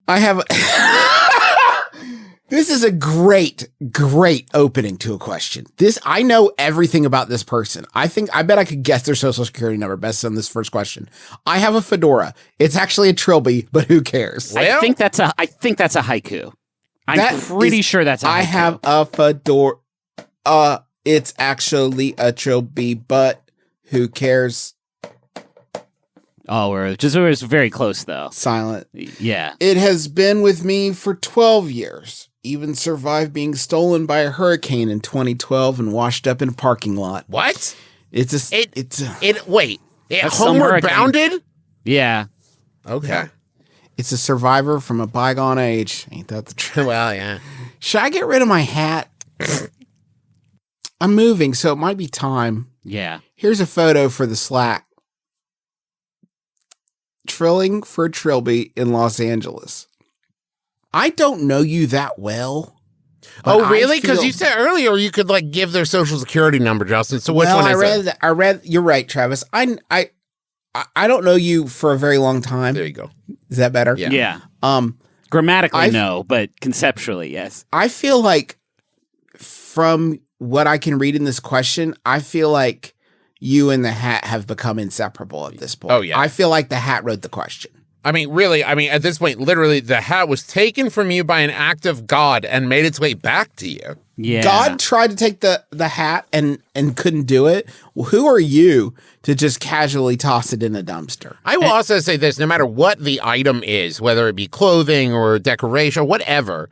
I have. This is a great opening to a question. I know everything about this person. I bet I could guess their social security number based on this first question. I have a fedora. It's actually a trilby, but who cares? Well, I think that's a haiku. I'm pretty sure that's a haiku. I have a fedora. It's actually a trilby, but who cares? Oh, we're very close though. Silent. Yeah. It has been with me for 12 years. Even survived being stolen by a hurricane in 2012 and washed up in a parking lot. What? Wait. Homeward bounded? Yeah. Okay. It's a survivor from a bygone age. Ain't that the truth? Well, yeah. Should I get rid of my hat? I'm moving, so it might be time. Yeah. Here's a photo for the Slack. Trilling for a trilby in Los Angeles. I don't know you that well. Oh, really? Because you said earlier you could give their social security number, Justin. So which one is it? I read. You're right, Travis. I don't know you for a very long time. There you go. Is that better? Yeah. Grammatically, no, but conceptually, yes. I feel like from what I can read in this question, I feel like you and the hat have become inseparable at this point. Oh, yeah. I feel like the hat wrote the question. I mean, really, at this point, literally, the hat was taken from you by an act of God and made its way back to you. Yeah. God tried to take the hat and couldn't do it. Well, who are you to just casually toss it in a dumpster? I will also say this, no matter what the item is, whether it be clothing or decoration or whatever,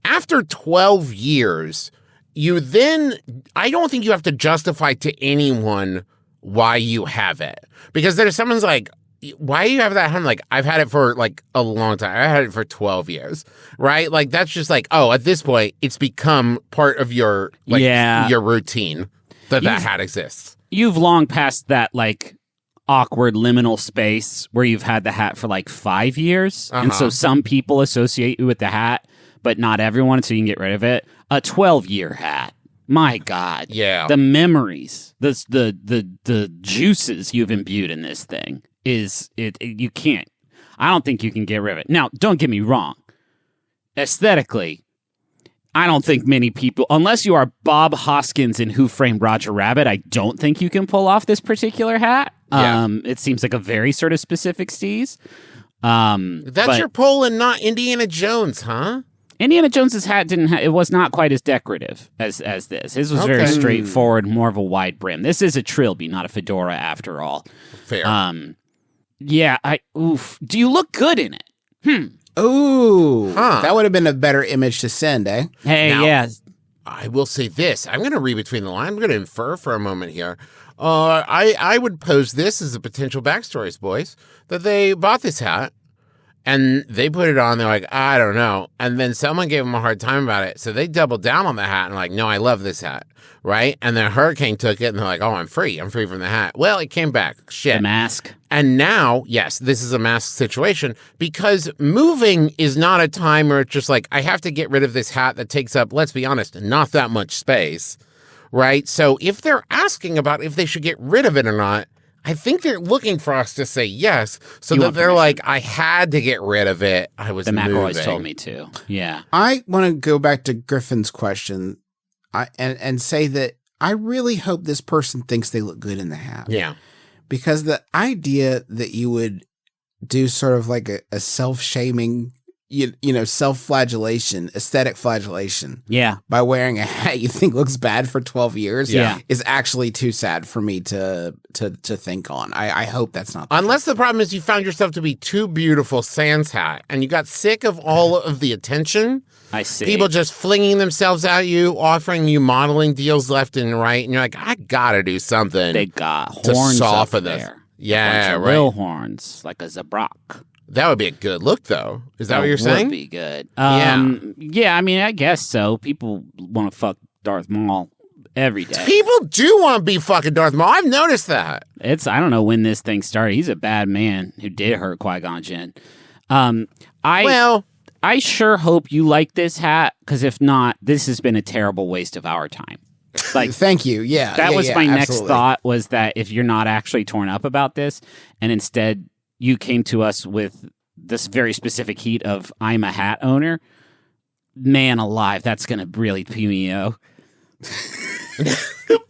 after 12 years, I don't think you have to justify to anyone why you have it. Because there's someone's like, why do you have that? I'm like, I've had it for a long time. I had it for 12 years, right? That's just at this point, it's become part of your your routine that hat exists. You've long passed that awkward liminal space where you've had the hat for 5 years. And so some people associate you with the hat, but not everyone, so you can get rid of it. A 12-year hat. My God. Yeah. The memories, the juices you've imbued in this thing. You can't. I don't think you can get rid of it. Now, don't get me wrong. Aesthetically, I don't think many people, unless you are Bob Hoskins in Who Framed Roger Rabbit, I don't think you can pull off this particular hat. Yeah. It seems like a very sort of specific steez. That's your poll and not Indiana Jones, huh? Indiana Jones's hat it was not quite as decorative as this. His was very straightforward, more of a wide brim. This is a trilby, not a fedora after all. Fair. Yeah, do you look good in it? Ooh. Huh. That would have been a better image to send, eh? Hey, yeah. I will say this. I'm going to read between the lines. I'm going to infer for a moment here. I would pose this as a potential backstories, boys, that they bought this hat and they put it on. They're like, I don't know. And then someone gave them a hard time about it. So they doubled down on the hat and no, I love this hat. Right? And then Hurricane took it and they're like, oh, I'm free. I'm free from the hat. Well, it came back. Shit. The mask. And now, yes, this is a mask situation because moving is not a time where it's just I have to get rid of this hat that takes up, let's be honest, not that much space. Right? So if they're asking about if they should get rid of it or not, I think they're looking for us to say yes, so that they're like, I had to get rid of it. I was moving. The McElroys told me to. Yeah. I want to go back to Griffin's question and say that I really hope this person thinks they look good in the hat. Yeah. Because the idea that you would do sort of a self-shaming, self-flagellation, aesthetic flagellation. Yeah. By wearing a hat you think looks bad for 12 years. Yeah. Is actually too sad for me to think on. I hope that's not the Unless the problem is you found yourself to be too beautiful sans hat and you got sick of all of the attention. I see. People just flinging themselves at you, offering you modeling deals left and right. And you're like, I got to do something. They got to horns soften up this. there. Yeah, right. Real horns, like a zabrak. That would be a good look, though. Is that what you're saying? Would be good. Yeah. I mean, I guess so. People want to fuck Darth Maul every day. People do want to be fucking Darth Maul. I've noticed that. I don't know when this thing started. He's a bad man who did hurt Qui-Gon Jinn. I sure hope you like this hat, because if not, this has been a terrible waste of our time. Thank you. Yeah. That was my next absolutely. thought, was that if you're not actually torn up about this, and instead you came to us with this very specific heat of I'm a hat owner, man alive, that's going to really pee me out.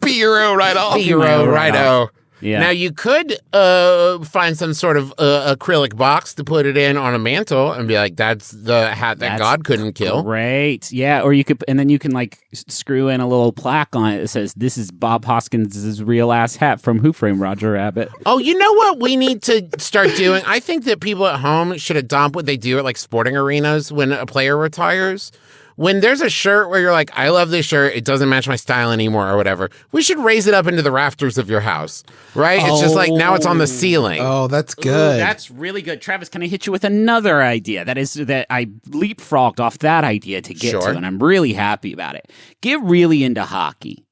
P-Euro right off. P-Euro right off. Yeah. Now, you could find some sort of acrylic box to put it in on a mantle and be like, that's the hat that God couldn't kill. Great. Yeah. Or you could, and then you can like screw in a little plaque on it that says, this is Bob Hoskins' real ass hat from Who Framed Roger Rabbit. Oh, you know what we need to start doing? I think that people at home should adopt what they do at like sporting arenas when a player retires. When there's a shirt where you're like, I love this shirt, it doesn't match my style anymore or whatever, we should raise it up into the rafters of your house, right? It's just like now it's on the ceiling. Oh, that's good. Ooh, that's really good. Travis, can I hit you with another idea? That is that I leapfrogged off that idea to get to, and I'm really happy about it. Get really into hockey.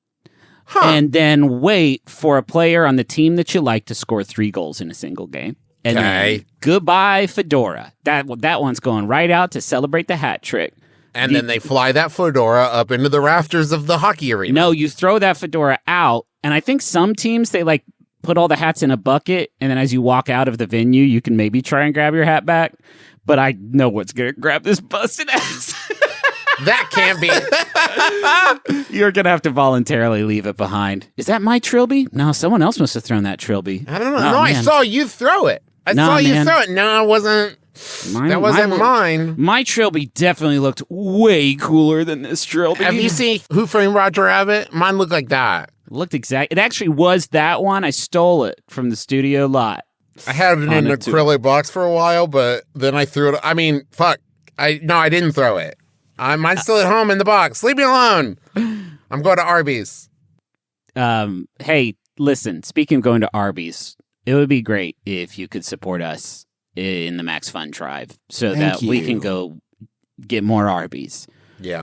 And then wait for a player on the team that you like to score 3 goals in a single game. And then goodbye, fedora. That one's going right out to celebrate the hat trick. And then they fly that fedora up into the rafters of the hockey arena. No, you throw that fedora out, and I think some teams, they like put all the hats in a bucket, and then as you walk out of the venue, you can maybe try and grab your hat back. But I know what's going to grab this busted ass. That can't be. You're going to have to voluntarily leave it behind. Is that my trilby? No, someone else must have thrown that trilby. I don't know. No, I saw you throw it. I saw you throw it. No, it wasn't. That wasn't mine. My trilby definitely looked way cooler than this trilby. Have you seen Who Framed Roger Rabbit? Mine looked like that. Looked exact. It actually was that one. I stole it from the studio lot. I had it in an acrylic box for a while, but then I threw it. I mean, fuck. I didn't throw it. Mine's still at home in the box. Leave me alone. I'm going to Arby's. Hey, listen. Speaking of going to Arby's, it would be great if you could support us in the Max Fun Drive so that we can go get more Arby's.